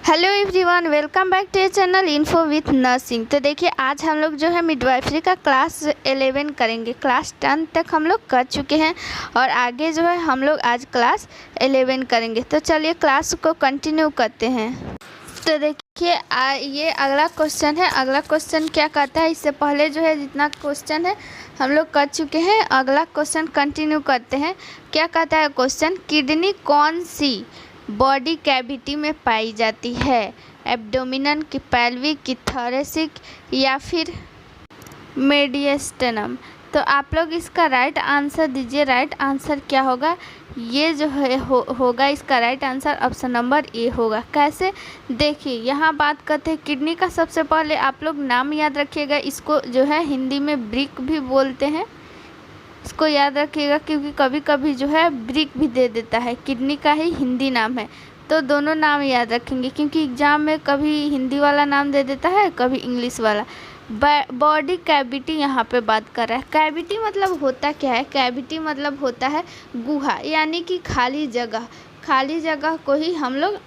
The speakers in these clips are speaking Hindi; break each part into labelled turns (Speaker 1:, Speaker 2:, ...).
Speaker 1: Hello everyone, welcome back to channel info with nursing. तो देखिए, आज हम लोग जो है मिडवाइफरी का क्लास 11 करेंगे। क्लास 10 तक हम लोग कर चुके हैं और आगे जो है हम लोग आज क्लास 11 करेंगे। तो चलिए क्लास को कंटिन्यू करते हैं। तो देखिए, ये अगला क्वेश्चन है। अगला क्वेश्चन क्या कहता है, इससे पहले जो है जितना क्वेश्चन है हम लोग कर चुके हैं। अगला क्वेश्चन कंटिन्यू करते हैं। क्या कहता है क्वेश्चन, किडनी कौन सी बॉडी कैविटी में पाई जाती है? एब्डोमिनल की, पैल्विक की, थोरेसिक या फिर मेडियस्टेनम? तो आप लोग इसका राइट आंसर दीजिए। राइट आंसर क्या होगा? ये जो है होगा इसका right answer option number A होगा। कैसे? देखिए, यहाँ बात करते हैं किडनी का। सबसे पहले आप लोग नाम याद रखिएगा। इसको जो है हिंदी में ब्रिक भी बोलते हैं, इसको याद रखिएगा, क्योंकि कभी कभी जो है ब्रिक भी दे देता है। किडनी का ही हिंदी नाम है, तो दोनों नाम याद रखेंगे, क्योंकि एग्जाम में कभी हिंदी वाला नाम दे देता है, कभी इंग्लिश वाला। बॉडी कैविटी यहाँ पे बात कर रहा है। कैविटी मतलब होता क्या है? कैविटी मतलब होता है गुहा, यानी कि खाली जगह। खाली जगह को ही हम लोग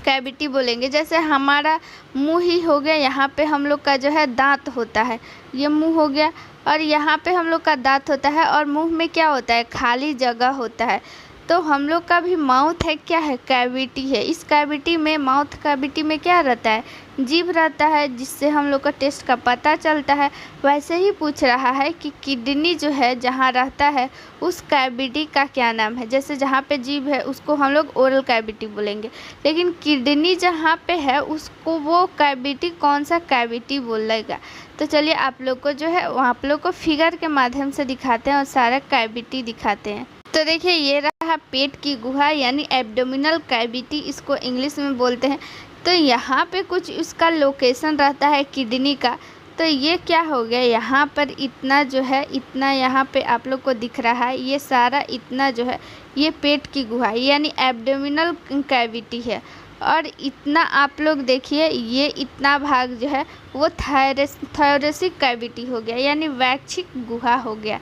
Speaker 1: कैविटी बोलेंगे। जैसे हमारा मुंह ही हो गया, यहाँ पे हम लोग का जो है दांत होता है, ये मुंह हो गया, और यहाँ पे हम लोग का दांत होता है, और मुंह में क्या होता है? खाली जगह होता है। तो हम लोग का भी माउथ है, क्या है? कैविटी है। इस कैविटी में, माउथ कैविटी में क्या रहता है? जीभ रहता है, जिससे हम लोग का टेस्ट का पता चलता है। वैसे ही पूछ रहा है कि किडनी जो है जहाँ रहता है उस कैविटी का क्या नाम है। जैसे जहाँ पे जीभ है उसको हम लोग ओरल कैविटी बोलेंगे, लेकिन किडनी जहाँ पे है उसको वो कैविटी कौन सा कैविटी बोलेगा? तो चलिए आप लोग को जो है आप लोग को फिगर के माध्यम से दिखाते हैं और सारा कैविटी दिखाते हैं। तो देखिए, ये रहा पेट की गुहा, यानी एब्डोमिनल कैविटी इसको इंग्लिश में बोलते हैं। तो यहाँ पे कुछ इसका लोकेशन रहता है किडनी का। तो ये क्या हो गया, यहाँ पर इतना जो है, इतना यहाँ पे आप लोग को दिख रहा है, ये सारा इतना जो है ये पेट की गुहा यानी एब्डोमिनल कैविटी है। और इतना आप लोग देखिए, ये इतना भाग जो है वो थोरेसिक कैविटी हो गया, यानी वैक्षिक गुहा हो गया।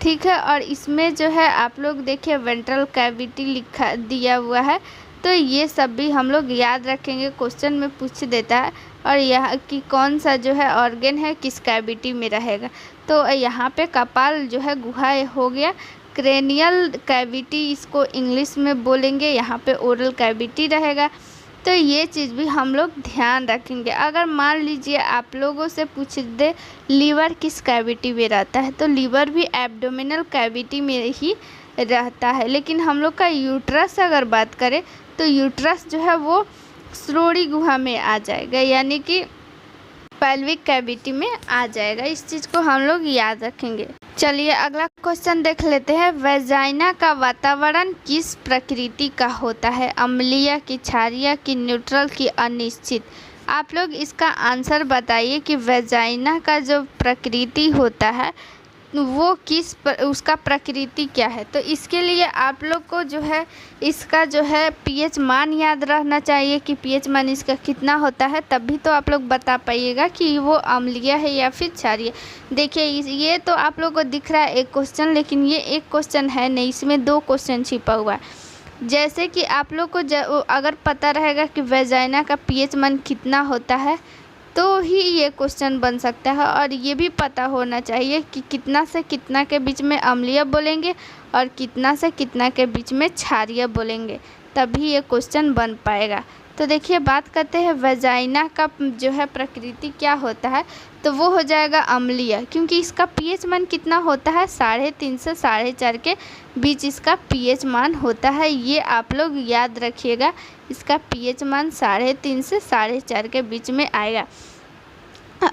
Speaker 1: ठीक है, और इसमें जो है आप लोग देखिए वेंट्रल कैविटी लिखा दिया हुआ है। तो ये सब भी हम लोग याद रखेंगे, क्वेश्चन में पूछ देता है। और यहाँ की कौन सा जो है ऑर्गन है किस कैविटी में रहेगा। तो यहाँ पे कपाल जो है गुहा हो गया। क्रेनियल कैविटी इसको इंग्लिश में बोलेंगे, यहाँ पे ओरल कैविटी रहेगा। तो ये चीज़ भी हम लोग ध्यान रखेंगे। अगर मान लीजिए आप लोगों से पूछ दे लीवर किस कैविटी में रहता है, तो लीवर भी एब्डोमिनल कैविटी में ही रहता है। लेकिन हम लोग का यूट्रस अगर बात करें तो यूट्रस जो है वो श्रोणि गुहा में आ जाएगा, यानी कि पैल्विक कैविटी में आ जाएगा। इस चीज़ को हम लोग याद रखेंगे। चलिए अगला क्वेश्चन देख लेते हैं। वेजाइना का वातावरण किस प्रकृति का होता है? अम्लीय की, क्षारीय की, न्यूट्रल की, अनिश्चित? आप लोग इसका आंसर बताइए कि वेजाइना का जो प्रकृति होता है वो उसका प्रकृति क्या है। तो इसके लिए आप लोग को जो है इसका जो है पीएच मान याद रहना चाहिए कि पीएच मान इसका कितना होता है, तभी तो आप लोग बता पाइएगा कि वो अम्लीय है या फिर क्षारीय। देखिए, ये तो आप लोग को दिख रहा है एक क्वेश्चन, लेकिन ये एक क्वेश्चन है नहीं, इसमें दो क्वेश्चन छिपा हुआ है। जैसे कि आप लोग को अगर पता रहेगा कि वेजाइना का पीएच मान कितना होता है तो ही ये क्वेश्चन बन सकता है। और ये भी पता होना चाहिए कि कितना से कितना के बीच में अम्लीय बोलेंगे और कितना से कितना के बीच में क्षारीय बोलेंगे, तभी ये क्वेश्चन बन पाएगा। तो देखिए, बात करते हैं वेजाइना का जो है प्रकृति क्या होता है, तो वो हो जाएगा अम्लीय, क्योंकि इसका पीएच मान कितना होता है? 3.5 से 4.5 के बीच इसका पीएच मान होता है। ये आप लोग याद रखिएगा, इसका पीएच मान 3.5 से 4.5 के बीच में आएगा।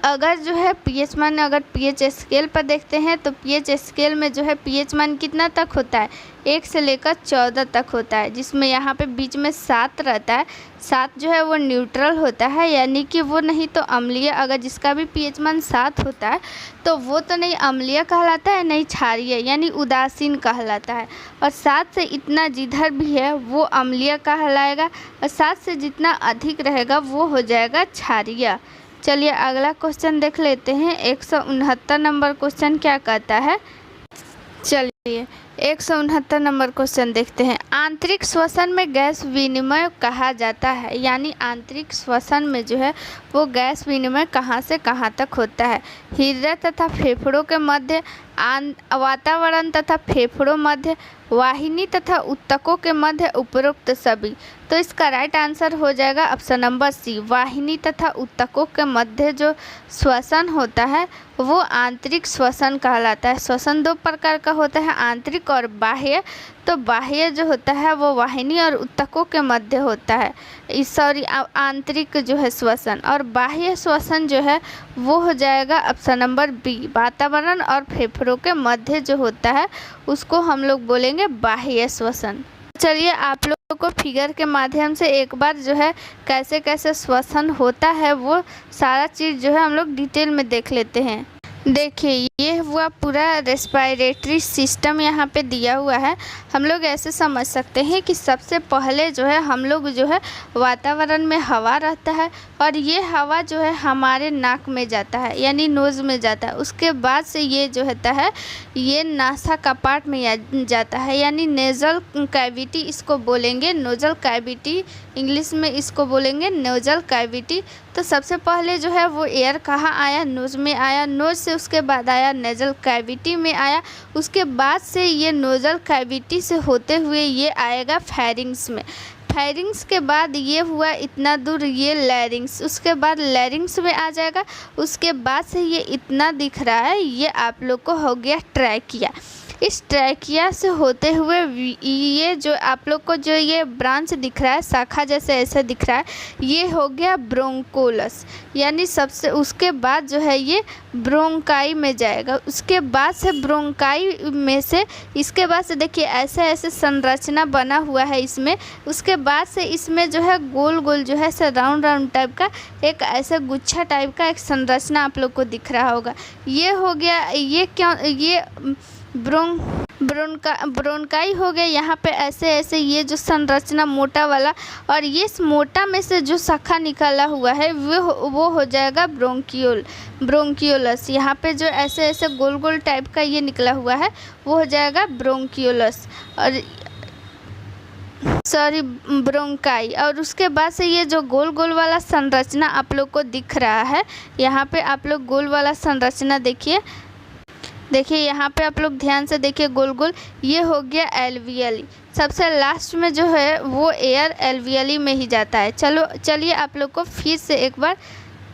Speaker 1: अगर जो है पीएच मान, अगर पीएच स्केल पर देखते हैं तो पीएच स्केल में जो है पीएच मान कितना तक होता है? 1 से लेकर 14 तक होता है, जिसमें यहाँ पे बीच में 7 रहता है। 7 जो है वो न्यूट्रल होता है, यानी कि वो नहीं तो अम्लीय। अगर जिसका भी पीएच मान 7 होता है तो वो तो नहीं अम्लीय कहलाता है, नहीं क्षारीय, यानी उदासीन कहलाता है। और 7 से इतना जिधर भी है वो अम्लीय कहलाएगा, और 7 से जितना अधिक रहेगा वो हो जाएगा क्षारीय। चलिए अगला क्वेश्चन देख लेते हैं। 169 नंबर क्वेश्चन क्या कहता है? चलिए 169 नंबर क्वेश्चन देखते हैं। आंतरिक श्वसन में गैस विनिमय कहा जाता है, यानी आंतरिक श्वसन में जो है वो गैस विनिमय कहाँ से कहाँ तक होता है? हृदय तथा फेफड़ों के मध्य, वातावरण तथा फेफड़ों मध्य, वाहिनी तथा ऊतकों के मध्य, उपरोक्त सभी। तो इसका राइट आंसर हो जाएगा ऑप्शन नंबर सी, वाहिनी तथा ऊतकों के मध्य जो श्वसन होता है वो आंतरिक श्वसन कहलाता है। श्वसन दो प्रकार का होता है, आंतरिक और बाह्य। तो बाह्य जो होता है वो वाहिनी और ऊतकों के मध्य होता है, आंतरिक जो है श्वसन, और बाह्य श्वसन जो है वो हो जाएगा ऑप्शन नंबर बी, वातावरण और फेफड़ों के मध्य जो होता है उसको हम लोग बोलेंगे बाह्य श्वसन। चलिए आप लोगों को फिगर के माध्यम से एक बार जो है कैसे कैसे श्वसन होता है वो सारा चीज़ जो है हम लोग डिटेल में देख लेते हैं। देखिए ये हुआ पूरा रेस्पिरेटरी सिस्टम यहाँ पे दिया हुआ है। हम लोग ऐसे समझ सकते हैं कि सबसे पहले जो है हम लोग जो है वातावरण में हवा रहता है और ये हवा जो है हमारे नाक में जाता है यानी नोज़ में जाता है। उसके बाद से ये जो होता है ये नासा कपाट में जाता है यानी नेज़ल कैविटी इसको बोलेंगे, नोजल कैविटी इंग्लिश में इसको बोलेंगे नोजल कैविटी। तो सबसे पहले जो है वो एयर कहाँ आया? नोज़ में आया, नोज़ से उसके बाद आया नेज़ल कैविटी में आया, उसके बाद से ये नोज़ल कैविटी से होते हुए ये आएगा फेरिंग्स में। फेरिंग्स के बाद ये हुआ इतना दूर ये लैरिंग्स, उसके बाद लैरिंग्स में आ जाएगा, उसके बाद से ये इतना दिख रहा है ये आप लोग को हो गया ट्रैकिया। इस ट्रैकिया से होते हुए ये जो आप लोग को जो ये ब्रांच दिख रहा है शाखा जैसे ऐसे दिख रहा है ये हो गया ब्रोंकोलस, यानी सबसे उसके बाद जो है ये ब्रोंकाई में जाएगा। उसके बाद से ब्रोंकाई में से इसके बाद से देखिए ऐसे ऐसे संरचना बना हुआ है इसमें। उसके बाद से इसमें जो है गोल गोल जो है ऐसे राउंड राउंड टाइप का एक ऐसे गुच्छा टाइप का एक संरचना आप लोग को दिख रहा होगा। ये हो गया, ये क्यों ये ब्रोंकाई हो गया। यहाँ पे ऐसे ऐसे ये जो संरचना मोटा वाला और ये इस मोटा में से जो शाखा निकला हुआ है वो हो जाएगा ब्रोंकियोलस। यहाँ पे जो ऐसे ऐसे गोल गोल टाइप का ये निकला हुआ है वो हो जाएगा ब्रोंकियोलस और ब्रोंकाई। और उसके बाद से ये जो गोल गोल वाला संरचना आप लोग को दिख रहा है यहाँ पे आप लोग गोल वाला संरचना देखिए यहाँ पे आप लोग ध्यान से देखिए गोल गोल ये हो गया एल्वियली। सबसे लास्ट में जो है वो एयर एल्वियली में ही जाता है। चलिए आप लोग को फिर से एक बार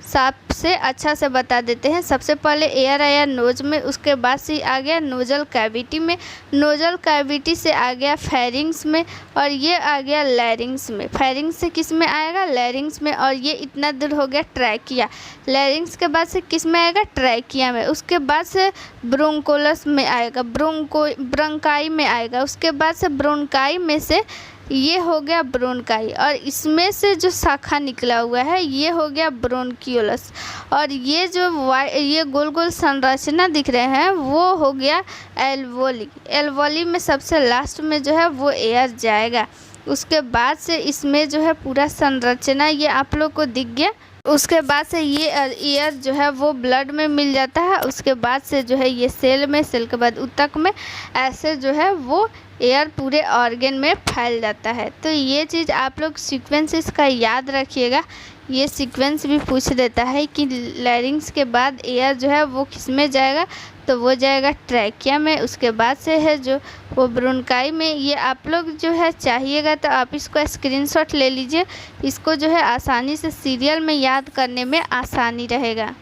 Speaker 1: साफ से अच्छा से बता देते हैं। सबसे पहले एयर आया नोज में, उसके बाद से आ गया नोजल कैविटी में, नोजल कैविटी से आ गया फेरिंग्स में और ये आ गया लैरिंग्स में। फेरिंग्स से किस में आएगा? लैरिंग्स में। और ये इतना दूर हो गया ट्रैकिया। लैरिंग्स के बाद से किस में आएगा? ट्रैकिया में। उसके बाद से ब्रोंकोलस में आएगा, ब्रोंकाई में आएगा। उसके बाद से ब्रोंकाई में से ये हो गया ब्रोंकाई और इसमें से जो शाखा निकला हुआ है ये हो गया ब्रोंकियोलस। और ये जो ये गोल गोल संरचना दिख रहे हैं वो हो गया एल्वोली। एल्वोली में सबसे लास्ट में जो है वो एयर जाएगा। उसके बाद से इसमें जो है पूरा संरचना ये आप लोग को दिख गया। उसके बाद से ये एयर जो है वो ब्लड में मिल जाता है। उसके बाद से जो है ये सेल में, सेल के बाद ऊतक में, ऐसे जो है वो एयर पूरे ऑर्गन में फैल जाता है। तो ये चीज़ आप लोग सीक्वेंस इसका याद रखिएगा। ये सीक्वेंस भी पूछ देता है कि लैरिंग्स के बाद एयर जो है वो किस में जाएगा, तो वो जाएगा ट्रैकिया में। उसके बाद से है जो वो ब्रोंकाई में। ये आप लोग जो है चाहिएगा तो आप इसको स्क्रीनशॉट ले लीजिए, इसको जो है आसानी से सीरियल में याद करने में आसानी रहेगा।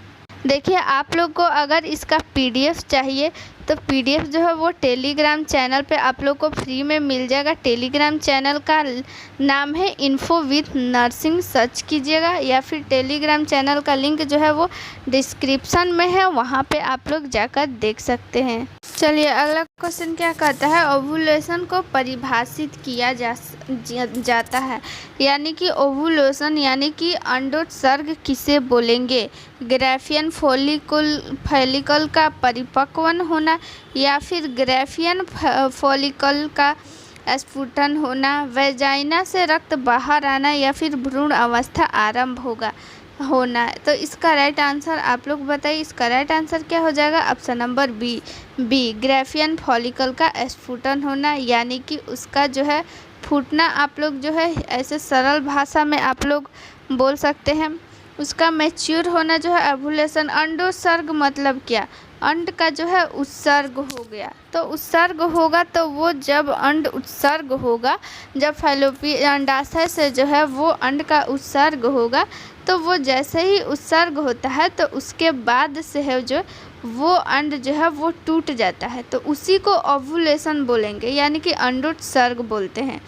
Speaker 1: देखिए आप लोग को अगर इसका PDF चाहिए तो PDF जो है वो टेलीग्राम चैनल पे आप लोग को फ्री में मिल जाएगा। टेलीग्राम चैनल का नाम है इन्फो विद नर्सिंग, सर्च कीजिएगा, या फिर टेलीग्राम चैनल का लिंक जो है वो डिस्क्रिप्शन में है, वहाँ पे आप लोग जाकर देख सकते हैं। चलिए अगला क्वेश्चन क्या कहता है? ओवुलेशन को परिभाषित किया जाता है, यानी कि ओवुलेशन यानी कि अंडोत्सर्ग किसे बोलेंगे? ग्राफियन फॉलिकल का परिपक्वन होना, या फिर ग्राफियन फॉलिकल का स्फुटन होना, वेजाइना से रक्त बाहर आना, या फिर भ्रूण अवस्था आरंभ होगा। होना है। तो इसका राइट आंसर आप लोग बताइए, इसका राइट आंसर क्या हो जाएगा? Option number B Graafian follicle का स्फुटन होना, यानी कि उसका जो है फूटना। आप लोग जो है ऐसे सरल भाषा में आप लोग बोल सकते हैं। उसका मैच्योर होना जो है ओव्यूलेशन। अंडोत्सर्ग मतलब क्या? अंड का जो है उत्सर्ग हो गया। तो उत्सर्ग होगा तो वो जब अंड उत्सर्ग होगा, जब फैलोपियन अंडाशय से जो है वो अंड का उत्सर्ग होगा, तो वो जैसे ही उत्सर्ग होता है तो उसके बाद से है जो वो अंड जो है वो टूट जाता है, तो उसी को ओव्यूलेशन बोलेंगे, यानी कि अंडोत्सर्ग बोलते हैं।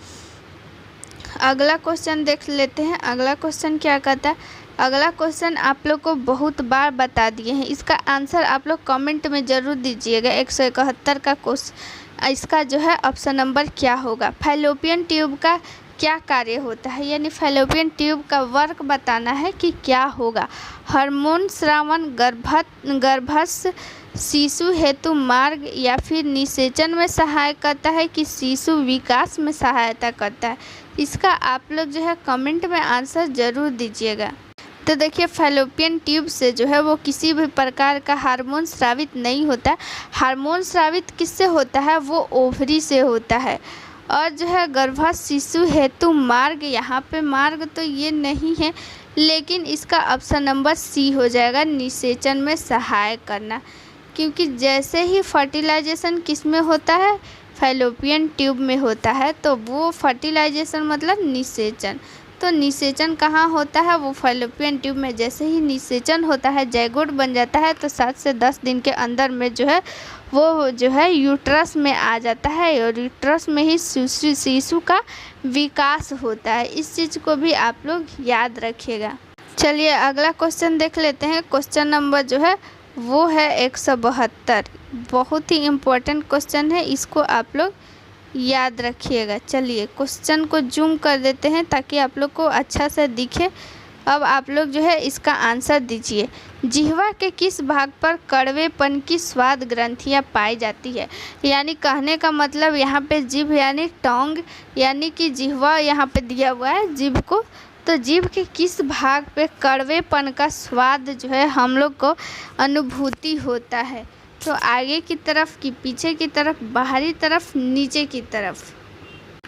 Speaker 1: अगला क्वेश्चन देख लेते हैं। अगला क्वेश्चन क्या कहता है? अगला क्वेश्चन आप लोग को बहुत बार बता दिए हैं, इसका आंसर आप लोग कमेंट में ज़रूर दीजिएगा। 171 का क्वेश्चन, इसका जो है ऑप्शन नंबर क्या होगा? फैलोपियन ट्यूब का क्या कार्य होता है, यानी फैलोपियन ट्यूब का वर्क बताना है कि क्या होगा। हार्मोन स्रावन, गर्भस्थ शिशु हेतु मार्ग या फिर निषेचन में सहायता करता है कि शिशु विकास में सहायता करता है? इसका आप लोग जो है कमेंट में आंसर ज़रूर दीजिएगा। तो देखिए, फैलोपियन ट्यूब से जो है वो किसी भी प्रकार का हार्मोन स्रावित नहीं होता। हार्मोन स्रावित किससे होता है? वो ओवरी से होता है। और जो है गर्भस्थ शिशु हेतु मार्ग, यहाँ पे मार्ग तो ये नहीं है, लेकिन इसका ऑप्शन नंबर सी हो जाएगा, निषेचन में सहाय करना। क्योंकि जैसे ही फर्टिलाइजेशन किस में होता है? फैलोपियन ट्यूब में होता है, तो वो फर्टिलाइजेशन मतलब निषेचन। तो निषेचन कहाँ होता है? वो फैलोपियन ट्यूब में। जैसे ही निषेचन होता है, जाइगोट बन जाता है, तो 7 से 10 दिन के अंदर में जो है वो जो है यूट्रस में आ जाता है, और यूट्रस में ही शिशु का विकास होता है। इस चीज़ को भी आप लोग याद रखिएगा। चलिए अगला क्वेश्चन देख लेते हैं। क्वेश्चन नंबर जो है वो है 172। बहुत ही इम्पोर्टेंट क्वेश्चन है, इसको आप लोग याद रखिएगा। चलिए क्वेश्चन को जूम कर देते हैं ताकि आप लोग को अच्छा से दिखे। अब आप लोग जो है इसका आंसर दीजिए। जिह्वा के किस भाग पर कड़वेपन की स्वाद ग्रंथियां पाई जाती है? यानी कहने का मतलब यहाँ पे जीभ यानी टोंग, यानी कि जिह्वा यहाँ पे दिया हुआ है जीभ को। तो जीभ के किस भाग पे कड़वेपन का स्वाद जो है हम लोग को अनुभूति होता है? तो आगे की तरफ कि पीछे की तरफ, बाहरी तरफ, नीचे की तरफ?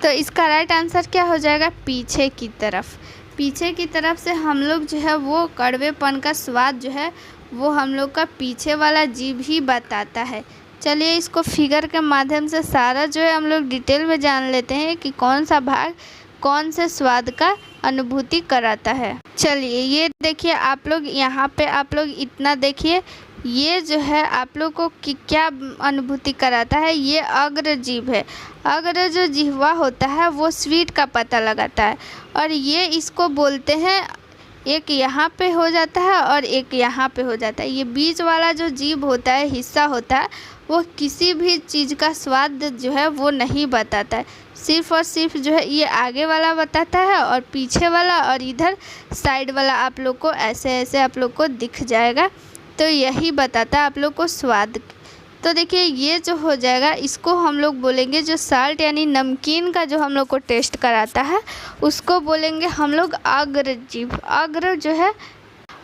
Speaker 1: तो इसका राइट आंसर क्या हो जाएगा? पीछे की तरफ। पीछे की तरफ से हम लोग जो है वो कड़वेपन का स्वाद जो है वो हम लोग का पीछे वाला जीभ ही बताता है। चलिए इसको फिगर के माध्यम से सारा जो है हम लोग डिटेल में जान लेते हैं कि कौन सा भाग कौन से स्वाद का अनुभूति कराता है। चलिए ये देखिए आप लोग, यहाँ पे आप लोग इतना देखिए, ये जो है आप लोग को क्या अनुभूति कराता है? ये अग्र जीभ है। अग्र जो जिह्वा होता है वो स्वीट का पता लगाता है, और ये इसको बोलते हैं, एक यहाँ पे हो जाता है और एक यहाँ पे हो जाता है। ये बीच वाला जो जीभ होता है, हिस्सा होता है, वो किसी भी चीज़ का स्वाद जो है वो नहीं बताता है। सिर्फ़ और सिर्फ जो है ये आगे वाला बताता है, और पीछे वाला और इधर साइड वाला आप लोग को ऐसे ऐसे आप लोग को दिख जाएगा। तो यही बताता है आप लोग को स्वाद। तो देखिए ये जो हो जाएगा, इसको हम लोग बोलेंगे जो साल्ट यानी नमकीन का जो हम लोग को टेस्ट कराता है, उसको बोलेंगे हम लोग अग्र जीभ। अग्र जो है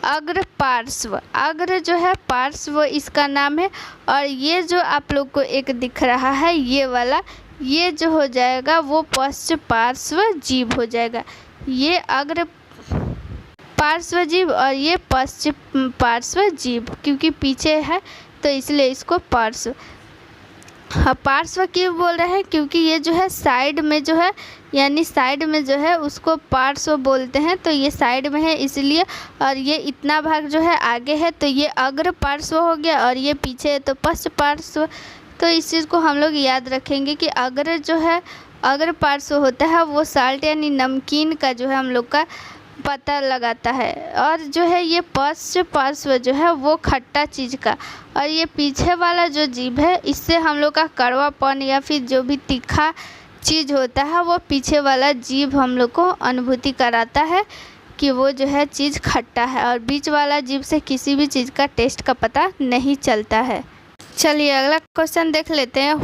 Speaker 1: अग्र पार्श्व, अग्र जो है पार्श्व इसका नाम है। और ये जो आप लोग को एक दिख रहा है ये वाला, ये जो हो जाएगा वो पश्च पार्श्व जीभ हो जाएगा। ये अग्र पार्श्व जीभ और ये पश्चिम पार्श्व जीभ, क्योंकि पीछे है तो इसलिए इसको पार्श्व। हाँ, पार्श्व क्यों बोल रहे हैं? क्योंकि ये जो है साइड में जो है, यानी साइड में जो है उसको पार्श्व बोलते हैं, तो ये साइड में है इसलिए। और ये इतना भाग जो है आगे है तो ये अग्र पार्श्व हो गया, और ये पीछे है तो पश्च पार्श्व। तो इस चीज़ को हम लोग याद रखेंगे कि अग्र जो है अग्र पार्श्व होता है वो साल्ट यानी नमकीन का जो है हम लोग का पता लगाता है, और जो है ये पश्च पार्श्व जो है वो खट्टा चीज़ का, और ये पीछे वाला जो जीभ है इससे हम लोग का कड़वापन या फिर जो भी तीखा चीज़ होता है वो पीछे वाला जीभ हम लोग को अनुभूति कराता है कि वो जो है चीज़ खट्टा है, और बीच वाला जीभ से किसी भी चीज़ का टेस्ट का पता नहीं चलता है। चलिए अगला क्वेश्चन देख लेते हैं।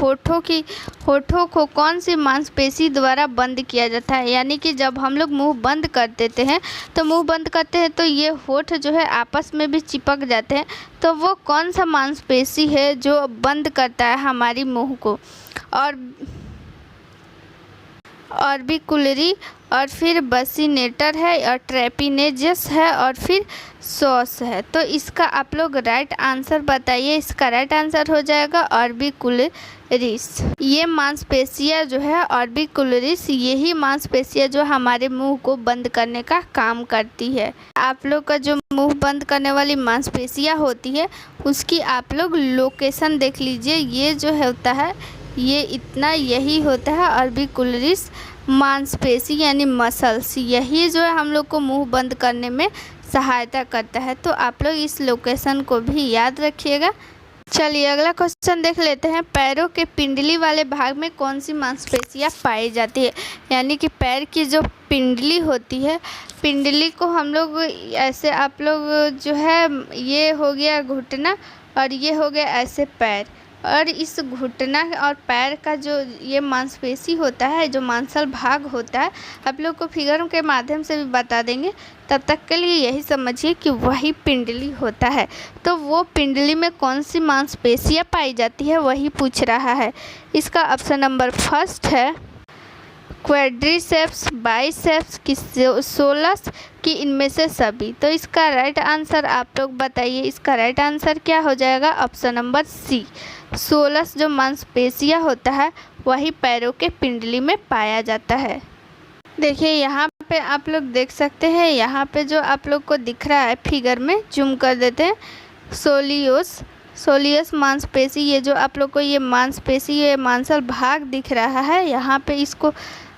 Speaker 1: होठों को कौन सी मांसपेशी द्वारा बंद किया जाता है? यानी कि जब हम लोग मुंह बंद कर देते हैं तो ये होठ जो है आपस में भी चिपक जाते हैं। तो वो कौन सा मांसपेशी है जो बंद करता है हमारी मुंह को? और भी कुलरी, और फिर बसिनेटर है, और ट्रेपिनेजस है, और फिर सॉस है। तो इसका आप लोग राइट आंसर बताइए। इसका राइट आंसर हो जाएगा ऑर्बिकुलरिस। ये मांसपेशियाँ जो है ऑर्बिकुलरिस, यही मांसपेशियाँ जो हमारे मुंह को बंद करने का काम करती है। आप लोग का जो मुंह बंद करने वाली मांसपेशियाँ होती है उसकी आप लोग लोकेशन देख लीजिए। ये जो होता है ये इतना, यही होता है ऑर्बिकुलरिस मांसपेशी यानी मसल्स। यही जो है हम लोग को मुंह बंद करने में सहायता करता है। तो आप लोग इस लोकेशन को भी याद रखिएगा। चलिए अगला क्वेश्चन देख लेते हैं। पैरों के पिंडली वाले भाग में कौन सी मांसपेशियाँ पाई जाती है? यानी कि पैर की जो पिंडली होती है, पिंडली को हम लोग ऐसे, आप लोग जो है ये हो गया घुटना और ये हो गया ऐसे पैर, और इस घुटना और पैर का जो ये मांसपेशी होता है, जो मांसल भाग होता है, आप लोग को फिगर के माध्यम से भी बता देंगे। तब तक के लिए यही समझिए कि वही पिंडली होता है। तो वो पिंडली में कौन सी मांसपेशियाँ पाई जाती है वही पूछ रहा है। इसका ऑप्शन नंबर फर्स्ट है क्वाड्रिसेप्स, बाइसेप्स की सोलस की इनमें से सभी। तो इसका राइट आंसर आप लोग बताइए। इसका राइट आंसर क्या हो जाएगा? ऑप्शन नंबर सी, सोलस जो मांसपेशियाँ होता है वही पैरों के पिंडली में पाया जाता है। देखिए यहाँ पे आप लोग देख सकते हैं, यहाँ पे जो आप लोग को दिख रहा है फिगर में, जूम कर देते हैं, सोलियस मांसपेशी। ये जो आप लोग को ये मांसपेशी, ये मांसल भाग दिख रहा है, यहाँ पे इसको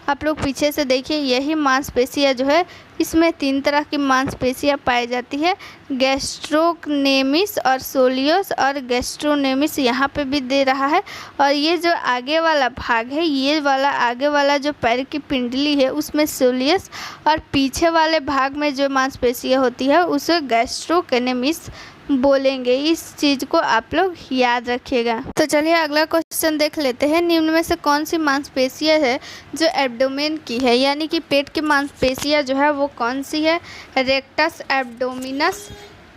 Speaker 1: आप लोग पीछे से देखिए। यही मांसपेशियाँ जो है, इसमें 3 तरह की मांसपेशियाँ पाई जाती है, गैस्ट्रोनेमिस और सोलियस और गैस्ट्रोनेमिस यहाँ पे भी दे रहा है। और ये जो आगे वाला भाग है, ये वाला आगे वाला जो पैर की पिंडली है उसमें सोलियस, और पीछे वाले भाग में जो मांसपेशियाँ होती है उसे गैस्ट्रोनेमिस बोलेंगे। इस चीज़ को आप लोग याद रखिएगा। तो चलिए अगला क्वेश्चन देख लेते हैं। निम्न में से कौन सी मांसपेशियाँ है जो एब्डोमेन की है? यानी कि पेट की मांसपेशियाँ जो है वो कौन सी है? रेक्टस एब्डोमिनस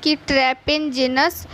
Speaker 1: की, ट्रैपेजिनस,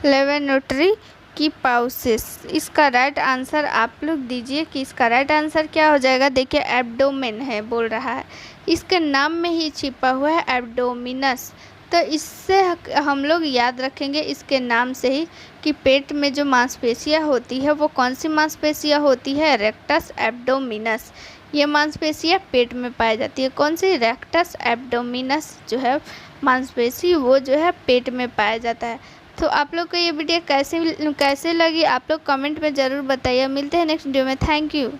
Speaker 1: लेवेनोट्री की, पाउसिस। इसका राइट आंसर आप लोग दीजिए कि इसका राइट आंसर क्या हो जाएगा। देखिए एब्डोमेन है बोल रहा है, इसके नाम में ही छिपा हुआ है एब्डोमिनस। तो इससे हम लोग याद रखेंगे इसके नाम से ही कि पेट में जो मांसपेशियाँ होती है वो कौन सी मांसपेशियाँ होती है? Rectus abdominis. ये मांसपेशियाँ पेट में पाई जाती है। कौन सी? रेक्टस एब्डोमिनस जो है मांसपेशी, वो जो है पेट में पाया जाता है। तो आप लोग को ये वीडियो कैसे लगी आप लोग कमेंट में ज़रूर बताइए। मिलते हैं नेक्स्ट वीडियो में। Thank you.